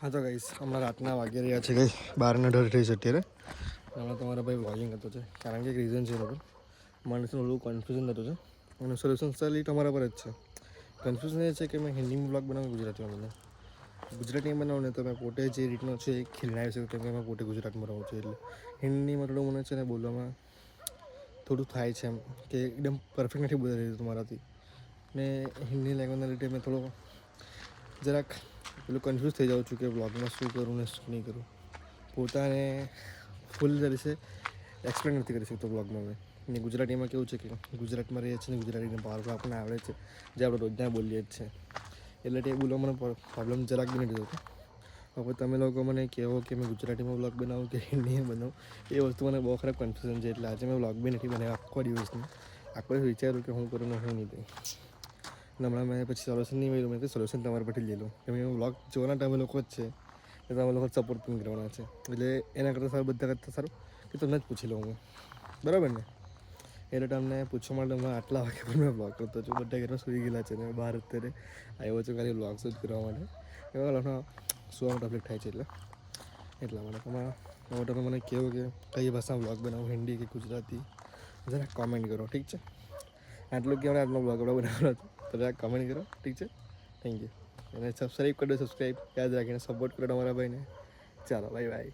હા તો ગાઈસ હમણાં રાતના વાગી રહ્યા છે કંઈ 12:18 થઈ છે અત્યારે. હમણાં તમારા ભાઈ વ્લોગિંગ કરતો છે કારણ કે એક રીઝન છે એનું મને થોડું કન્ફ્યુઝન થતું છે અને સોલ્યુશન સાલી તમારા પર જ છે. કન્ફ્યુઝન એ છે કે મેં હિન્દીમાં બ્લોગ બનાવું ગુજરાતીમાં બનાવું. ગુજરાતીમાં બનાવું ને તો મેં પોતે જે રીતનો છે એ ખીલનાવી શકું કેમ કે મેં પોતે ગુજરાતમાં રહું છું એટલે હિન્દીમાં થોડું મને છે ને બોલવામાં થોડું થાય છે એમ કે એકદમ પરફેક્ટ નથી બોલી રહ્યું મારાથી ને હિન્દી લેંગ્વેજના લીધે મેં થોડો જરાક પેલું કન્ફ્યુઝ થઈ જાઉં છું કે વ્લોગમાં શું કરું ને શું નહીં કરું. પોતાને ફૂલ તરીકે એક્સપ્લેન નથી કરી શકતો વ્લોગમાં મેં. ને ગુજરાતીમાં કેવું છે કે ગુજરાતમાં રહીએ છીએ ને ગુજરાતીને પાવર આપણને આવડે છે જે આપણે રોજના બોલીએ જ છે એટલે તે બોલવા મને પ્રોબ્લેમ જરાક બી નથી થતો. હવે તમે લોકો મને કહો કે મેં ગુજરાતીમાં વ્લોગ બનાવું કે હિન્દીમાં બનાવું એ વસ્તુ મને બહુ ખરાબ કન્ફ્યુઝન છે એટલે આજે મેં વ્લોગ બી નથી બનાવ્યો આખો દિવસની. આખો દિવસ વિચાર્યું કે હું કરું ને હું નહીં કરું. હમણાં મેં પછી સોલ્યુશન નહીં મળ્યું મેં તો સોલ્યુશન તમારા પરથી લઈ લઉં કેમ કે વ્લોગ જોવાના તમે લોકો જ છે એ તમે લોકો સપોર્ટ પણ કરવાના છે એટલે એના કરતાં સારું બધા કરતાં સારું કે તમને જ પૂછી લઉં હું બરાબર ને. એટલે તમને પૂછવા માટે હું આટલા વાગે પણ મેં બ્લોગ કરતો છું બધા ઘરમાં સુઈ ગયેલા છે ને બહાર અત્યારે આવ્યો છું ખાલી બ્લોગ શૂટ કરવા માટે એવા લોકોનો સુવામાં તકલીફ થાય છે એટલા માટે તમે મને કહો કે કઈ ભાષામાં બ્લોગ બનાવું હિન્દી કે ગુજરાતી જરાક કોમેન્ટ કરો ઠીક છે. આટલું કહેવાય આટલો બ્લોગ બનાવવાનો હતો તો જરાક કોમેન્ટ કરો ઠીક છે. થેન્ક યુ અને સબસ્ક્રાઈબ કરી દો. સબસ્ક્રાઈબ યાદ રાખીને સપોર્ટ કરો તમારા ભાઈને. ચાલો બાય બાય.